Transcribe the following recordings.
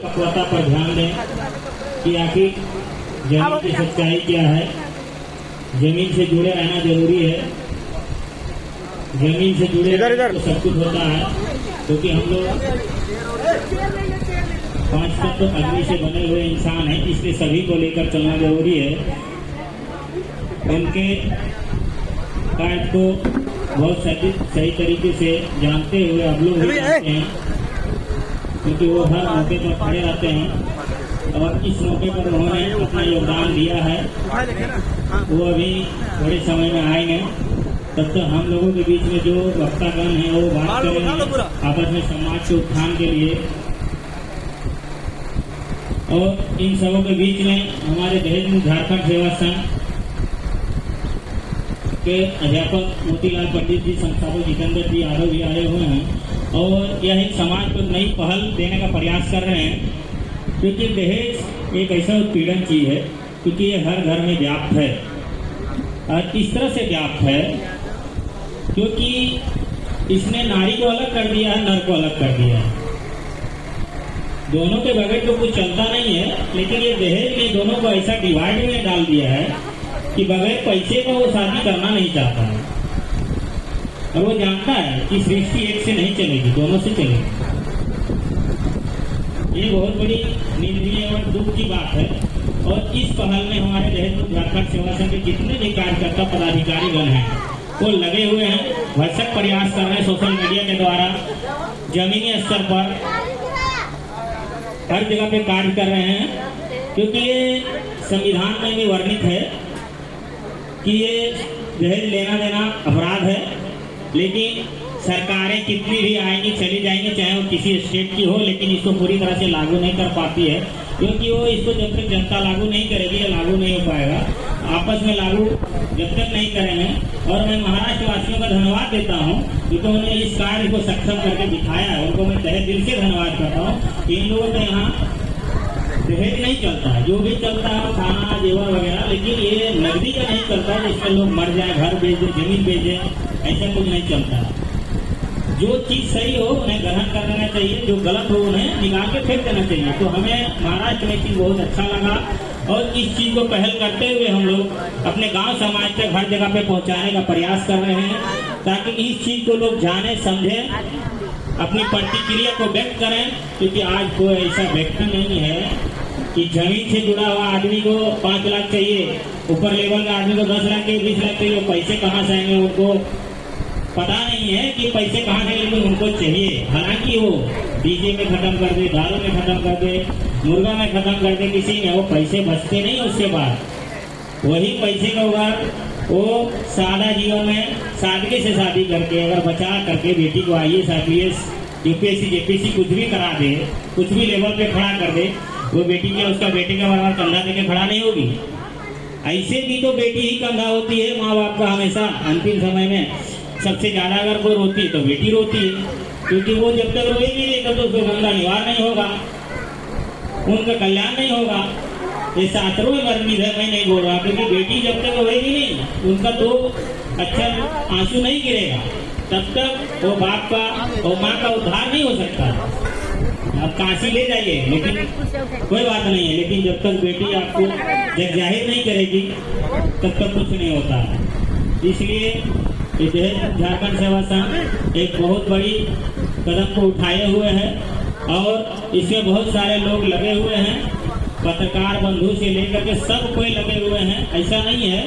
पक्वता पर ध्यान दें कि आखिर जमीन की सच्चाई क्या है। जमीन से जुड़े रहना जरूरी है। जमीन से जुड़े तो सब कुछ होता है, क्योंकि हम लोग 5 तत्व अग्नि से बने हुए इंसान हैं, इसलिए सभी को लेकर चलना जरूरी है। उनके कार्य को बहुत सही तरीके से जानते हुए आप लोग भी जानते हैं, क्योंकि वो हर मौके पर खड़े रहते हैं और इस मौके पर उन्होंने अपना योगदान दिया है। वो अभी थोड़े समय में आएंगे, तब तक हम लोगों के बीच में जो वक्तागण हैं वो बात करेंगे आपस में समाज के उत्थान के लिए। और इन सबों के बीच में हमारे दहेज झारखंड सेवा संघ के अध्यापक मोतीलाल पंडित जी, संस्थापक जितेंद्र जी यादव भी आए हुए हैं और यह एक समाज को नई पहल देने का प्रयास कर रहे हैं, क्योंकि दहेज एक ऐसा उत्पीड़न चीज है, क्योंकि ये हर घर में व्याप्त है। और इस तरह से व्याप्त है क्योंकि इसने नारी को अलग कर दिया है, नर को अलग कर दिया है। दोनों के बगैर तो कुछ चलता नहीं है, लेकिन ये दहेज ने दोनों को ऐसा डिवाइड में डाल दिया है कि बगैर पैसे का वो शादी करना नहीं चाहता है। और वो जानता है कि सृष्टि एक से नहीं चलेगी, दोनों से चलेगी। ये बहुत बड़ी निंदनीय और दुख की बात है। और इस पहल में हमारे दहेज झारखंड सेवा संघ के जितने भी कार्यकर्ता पदाधिकारी गण हैं वो लगे हुए हैं, भरसक प्रयास कर रहे हैं सोशल मीडिया के द्वारा, जमीनी स्तर पर हर जगह पे कार्य कर रहे हैं, क्योंकि ये संविधान में भी वर्णित है कि ये दहेज लेना देना अपराध है। लेकिन सरकारें कितनी भी आएंगी चली जाएंगी, चाहे वो किसी स्टेट की हो, लेकिन इसको पूरी तरह से लागू नहीं कर पाती है, क्योंकि वो इसको जब तक जनता लागू नहीं करेगी ये लागू नहीं हो पाएगा। आपस में लागू जब तक नहीं करेंगे। और मैं महाराष्ट्र वासियों का धन्यवाद देता हूँ, क्योंकि उन्होंने इस कार्य को सक्षम करके दिखाया है। उनको मैं तहे दिल से धन्यवाद करता हूँ। इन लोगों के यहाँ दहेज नहीं चलता है, जो भी चलता है खाना जेवर वगैरह, लेकिन ये नकदी का नहीं चलता है जिसमें लोग मर जाए, घर बेच दे, जमीन बेच दे, ऐसा कुछ नहीं चलता है। जो चीज सही हो उन्हें ग्रहण कर लेना चाहिए, जो गलत हो उन्हें निकाल के फेंक देना चाहिए। तो हमें महाराष्ट्र में चीज बहुत अच्छा लगा और इस चीज को पहल करते हुए हम लोग अपने गांव समाज तक हर जगह पे पहुंचाने का प्रयास कर रहे हैं, ताकि इस चीज को लोग जाने समझें, अपनी प्रतिक्रिया को व्यक्त करें। क्योंकि आज कोई ऐसा व्यक्ति नहीं है कि जमीन से जुड़ा हुआ आदमी को 5 लाख चाहिए, ऊपर लेवल का आदमी को 10 लाख के 20 लाख चाहिए, पैसे कहाँ से आएंगे उनको पता नहीं है कि पैसे कहाँ से, लेकिन उनको चाहिए। हालांकि वो डीजे में खत्म कर दे, दारू में खत्म कर दे, मुर्गा में खत्म कर दे, किसी में वो पैसे बचते नहीं। उसके बाद वही पैसे का उगार वो सादा जीवन में सादगी से शादी करके अगर बचा करके बेटी को IAS IPS UPSC JPSC कुछ भी करा दे, कुछ भी लेवल पे खड़ा कर दे, वो बेटी क्या उसका बेटे का बराबर कंधा देके खड़ा नहीं होगी। ऐसे भी तो बेटी ही कंधा होती है माँ बाप का हमेशा। अंतिम समय में सबसे ज्यादा अगर कोई रोती है तो बेटी रोती है, क्योंकि वो जब तक रोएगी नहीं तब तो उसका गंगा निवार नहीं होगा, उनका कल्याण नहीं होगा। ये शास्त्रों में वर्णित है, मैं नहीं बोल रहा, क्योंकि बेटी जब तक रोएगी नहीं उनका तो अच्छा आंसू नहीं गिरेगा, तब तक वो बाप का और माँ का उद्धार नहीं हो सकता। आप काशी ले जाइए, लेकिन कोई बात नहीं है, लेकिन जब तक बेटी आपको जग जाहिर नहीं करेगी तब तक कुछ नहीं होता। इसलिए दहेज झारखंड सेवा संघ एक बहुत बड़ी कदम को उठाए हुए है और इसमें बहुत सारे लोग लगे हुए हैं, पत्रकार बंधु से लेकर के सब कोई लगे हुए हैं। ऐसा नहीं है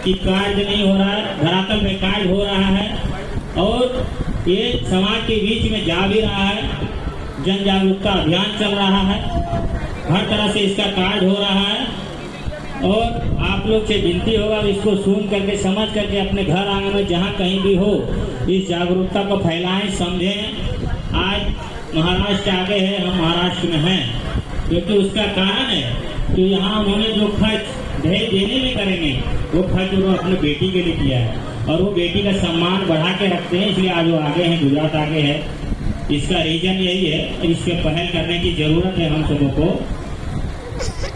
कि कार्य नहीं हो रहा है, धरातल में कार्य हो रहा है और ये समाज के बीच में जा भी रहा है। जन जागरूकता अभियान चल रहा है, हर तरह से इसका कार्य हो रहा है और आप लोग से विनती होगा इसको सुन करके समझ करके अपने घर आंगन में जहाँ कहीं भी हो इस जागरूकता को फैलाएं, समझें। आज महाराष्ट्र आगे है, हम महाराष्ट्र में हैं, क्योंकि उसका कारण है कि यहाँ उन्होंने जो खर्च दहेज देने में करेंगे वो खर्च उन्होंने अपने बेटी के लिए किया है और वो बेटी का सम्मान बढ़ा के रखते हैं, इसलिए आज वो आगे हैं, गुजरात आगे है। इसका रीजन यही है, इस पे पहल करने की जरूरत है हम सबों को।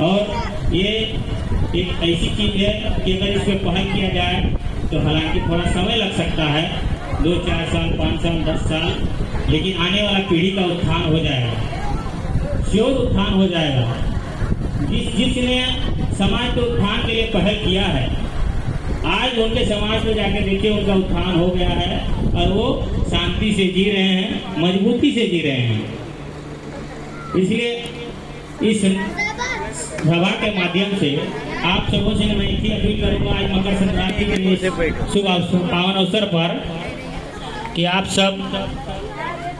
और ये एक ऐसी चीज है कि अगर इस पे पहल किया जाए तो हालांकि थोड़ा समय लग सकता है, 2-4 साल 5 साल 10 साल, लेकिन आने वाला पीढ़ी का उत्थान हो जाएगा। श्योर उत्थान हो जाएगा। जिसने समाज के उत्थान के लिए पहल किया है, आज उनके समाज में जाके देखिए उनका उत्थान हो गया है और वो शांति से जी रहे हैं, मजबूती से जी रहे हैं। इसलिए इस सभा के माध्यम से आप सबों से मैं एक ही अपील करूंगा, आज मकर संक्रांति के शुभ पावन अवसर पर, कि आप सब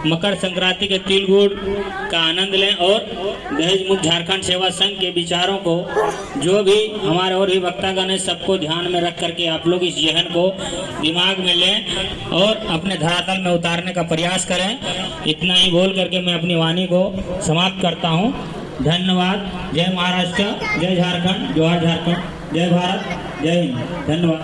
मकर संक्रांति के तिल गुड़ का आनंद लें और दहेज मुक्त झारखंड सेवा संघ के विचारों को, जो भी हमारे और भी वक्तागण है, सबको ध्यान में रख करके आप लोग इस जहन को दिमाग में लें और अपने धरातल में उतारने का प्रयास करें। इतना ही बोल करके मैं अपनी वाणी को समाप्त करता हूँ। धन्यवाद। जय महाराष्ट्र, जय झारखंड, जोहार झारखंड, जय भारत, जय हिंद। धन्यवाद।